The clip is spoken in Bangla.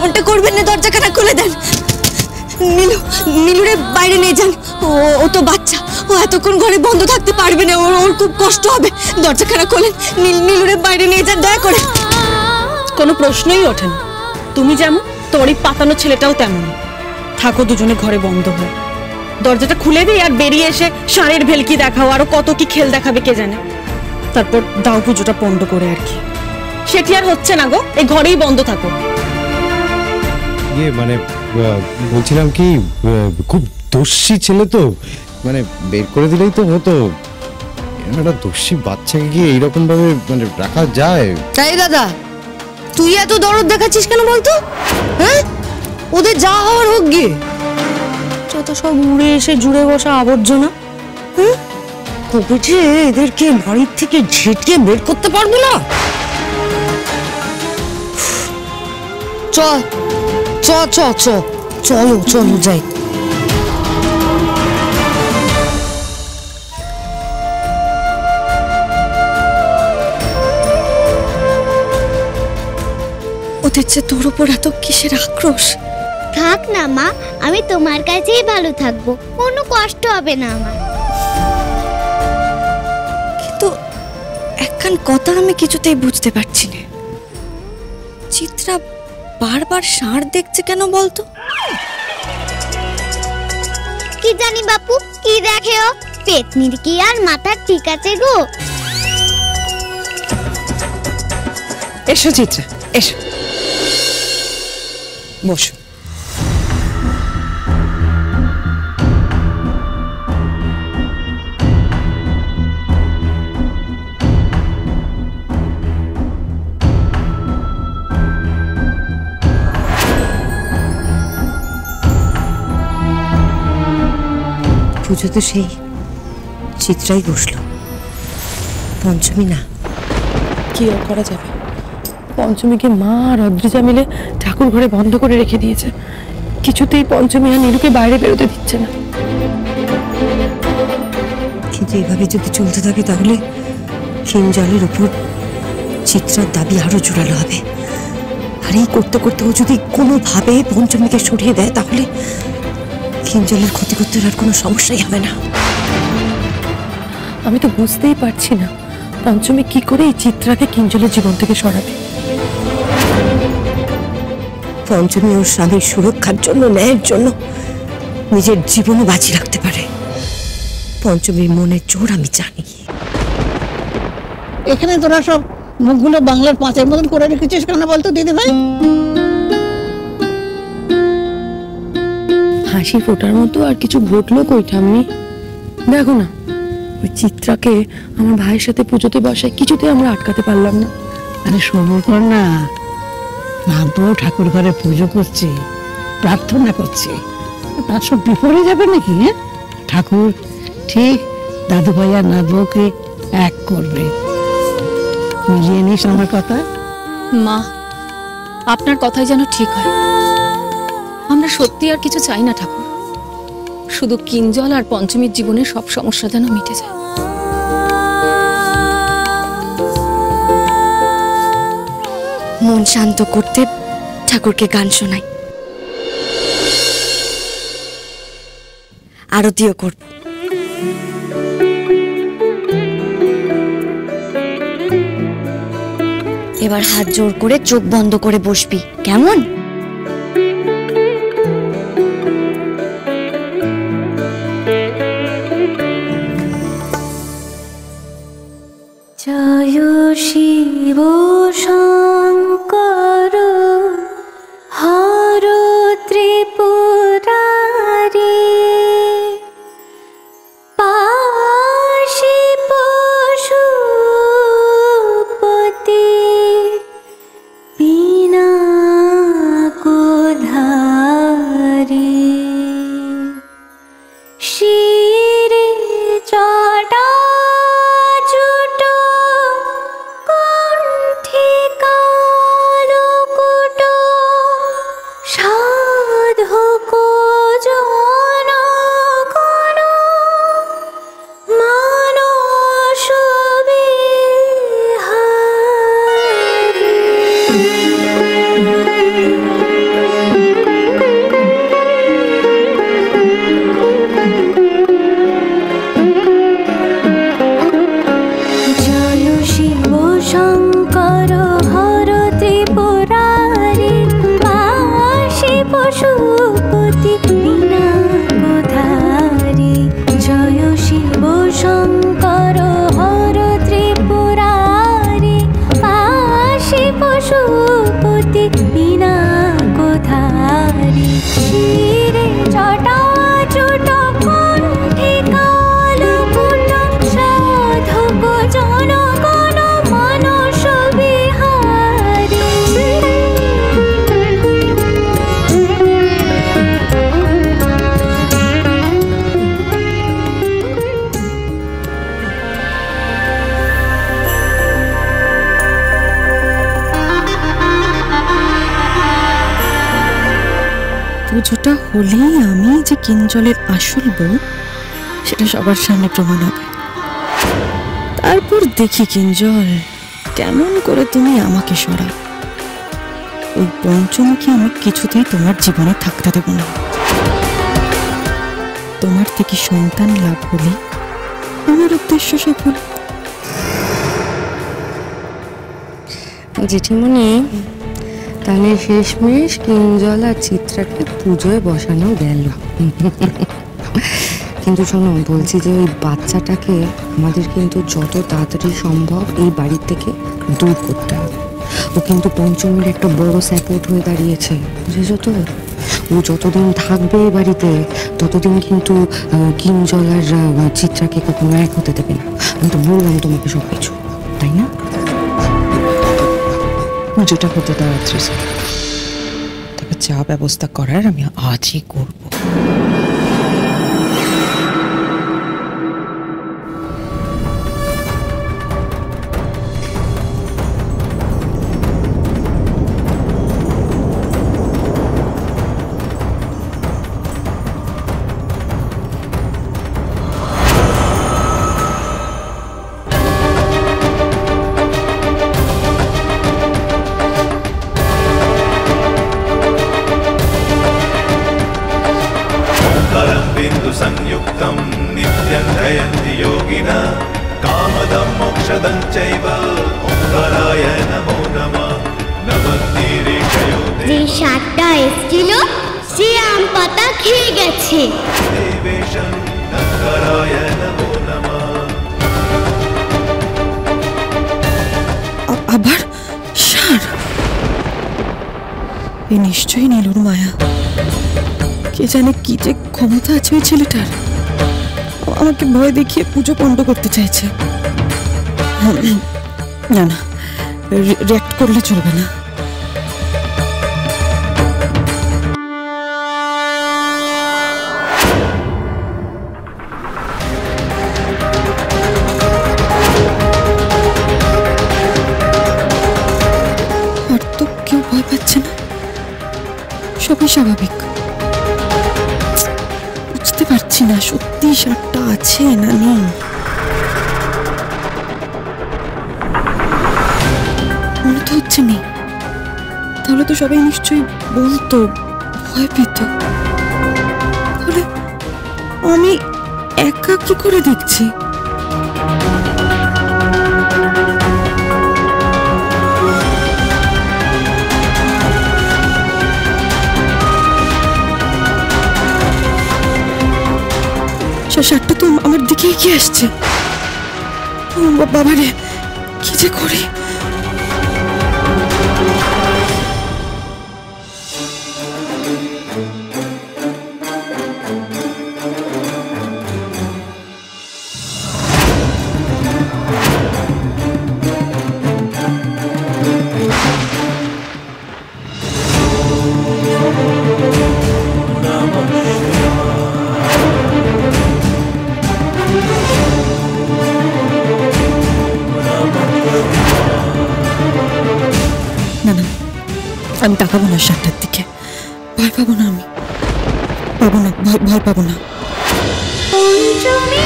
এমনটা করবেন না, দরজাখানা খুলে দেন। নীলু, নীলুরে বাইরে নিয়ে যান। ও তো বাচ্চা, ও এতক্ষণ ঘরে বন্ধ থাকতে পারবে না, ওর খুব কষ্ট হবে। দরজাখানা খোলেন, নীলুরে বাইরে নিয়ে যান দয়া করে। কোনো প্রশ্নই ওঠে না। তুমি যেমন, তোমার এই পাতানো ছেলেটাও তেমন। থাকো দুজনে ঘরে বন্ধ হয়ে। দরজাটা খুলে দিই আর বেরিয়ে এসে ষাঁড়ের ভেলকি দেখাও, আরো কত কি খেল দেখাবে কে জানে। তারপর দাও পুজোটা পন্ড করে আর কি। সেটি আর হচ্ছে না গো, এই ঘরেই বন্ধ থাকো। মানে বলছিলাম কি, খুব দোষী ছেলে তো, মানে বের করে দিলেই তো হতো। একটা দোষী বাচ্চাকে গিয়ে এইরকম ভাবে মানে রাখা যায়? তাই দাদা, তুই এত দরদ দেখাচ্ছিস কেন বলতো? হ্যাঁ, ওদের যা হওয়ার হোক গিয়ে। যত সব উড়ে এসে জুড়ে বসা আবর্জনা। কোভিডে এদেরকে বাড়ির থেকে ঝেঁটিয়ে বের করতে পারবো না। চল চল চল চল, চলো চলো যাই। ওদের যে তোর উপর এত কিসের আক্রোশ? থাক না মা, আমি তোমার কাছেই ভালো থাকবো, কোনো কষ্ট হবে না আমার। কিন্তু একখান কথা আমি কিছুতেই বুঝতে পারছি না, চিত্রা বারবার ষাঁড় দেখছে কেন বলতো? কি জানি বাপু, কি দেখে ও? পেতনির কি আর মাথার ঠিক আছে গো? এসো চিত্রা, এসো বসো। পুজো তো সেই চিত্রাই বসলো, পঞ্চমী না। কি আর করা যাবে, পঞ্চমীকে মা আর অদ্রিজা মিলে ঠাকুর ঘরে বন্ধ করে রেখে দিয়েছে। কিছুতেই পঞ্চমী আর নীলুকে বাইরে বেরোতে দিচ্ছে না। কিন্তু এভাবে যদি চলতে থাকে তাহলে কিঞ্জলের উপর চিত্রার দাবি আরো জোরালো হবে। আর এই করতে করতে ও যদি কোনোভাবে পঞ্চমীকে সরিয়ে দেয় তাহলে কিঞ্জলের ক্ষতি করতে আর কোনো সমস্যাই হবে না। আমি তো বুঝতেই পারছি না পঞ্চমী কি করে এই চিত্রাকে কিঞ্জলের জীবন থেকে সরাবে। পঞ্চমী ওর স্বামীর সুরক্ষার জন্য, ন্যায়ের জন্য নিজের জীবনও বাজি রাখতে পারে। পঞ্চমীর মনের জোর আমি জানি। এখানে তোরা সব মুখগুলো বাংলার পাঁচের মতন করে রেখেছিস কেন বলতো দিদি ভাই? হাসি ফোটার মতো আর কিছু ঘটলো কই ঠাম্মি? দেখো না, ওই চিত্রাকে আমার ভাইয়ের সাথে পুজোতে বসায় কিছুতে আমরা আটকাতে পারলাম না। আরে সবর কর না, নাতবউ ঠাকুর ঘরে পুজো করছে, প্রার্থনা করছে, তার সব বিপরে যাবে নাকি? হ্যাঁ, ঠাকুর ঠিক দাদু ভাই আর নাতবউকে এক করবে। মিলিয়ে নিস আমার কথা। মা, আপনার কথাই যেন ঠিক হয়। আমরা সত্যি আর কিছু চাই না ঠাকুর, শুধু কিঞ্জল আর পঞ্চমীর জীবনের সব সমস্যা যেন মিটে যায়। মন শান্ত করতে ঠাকুরকে গান শোনাই, আরতিও করব। এবার হাত জোর করে চোখ বন্ধ করে বসবি, কেমন? জয় শিব শঙ্কর হর ত্রিপুরারি পাশি পশুপতি বিনাশকারী। প্রীতি বিনা কোথারি শিরে জটা জটা কণ্ঠে কালপুট সাধক জনগণ মানস বিহারী পুজোটা হলেই আমি যে কিঞ্জলের আসল বউ সেটা সবার সামনে প্রমাণ হবে। তারপর দেখি কিঞ্জল কেমন করে তুমি আমাকে সরা। ওই পঞ্চমুখী আমি কিছুতেই তোমার জীবনে থাকতে দেব না। তোমার থেকে সন্তান লাভ হলে আমার উদ্দেশ্য সফল। জেঠিমণি, তাহলে শেষমেশ কিঞ্জল আর চিত্রাকে পুজোয় বসানো গেল। কিন্তু শোনো, বলছি যে ওই বাচ্চাটাকে আমাদের কিন্তু যত তাড়াতাড়ি সম্ভব এই বাড়ি থেকে দূর করতে হবে। ও কিন্তু পঞ্চমীর একটা বড় সাপোর্ট হয়ে দাঁড়িয়েছে, বুঝেছো তো? ও যতদিন থাকবে এই বাড়িতে ততদিন কিন্তু কিঞ্জল আর চিত্রাকে কখনো এক হতে দেবে না। আমি তো বললাম তোমাকে সব কিছু, তাই না? পুজোটা হতে দাও আত্রিসা, তবে যা ব্যবস্থা করার আমি আজই করব। संयुक्तं नित्यं जयन्ति योगिना कामदं मोक्षदं चैव ओंकाराय नमो नमः नमस्तीरेशयो যে সাতটা এসেছিল সে আম পাতা খেয়ে গেছে। देवेशं ओंकाराय नमो नमः। আবার সার? এ নিশ্চয়ই নীলুর মায়া। কে জানে কি যে ক্ষমতা আছে ওই ছেলেটার। আমাকে ভয় দেখিয়ে পুজো বন্ধ করতে চাইছে। না না, রিঅ্যাক্ট করলে চলবে না। আর তো কেউ ভয় পাচ্ছে না, সবই স্বাভাবিক। বুঝতে পারছি না সত্যি সারটা আছে না নেই। মনে তো হচ্ছে নেই, তাহলে তো সবাই নিশ্চয়ই বলতো, ভয় পেত। তাহলে আমি একা কি করে দেখছি? সারটা তো আমার দিকে এগিয়ে আসছে। বাবারে, কি যে করি! আমি তাকাবো না সারটার দিকে। ভয় পাবো না, আমি পাবো না, ভয় পাবো না। পঞ্চমী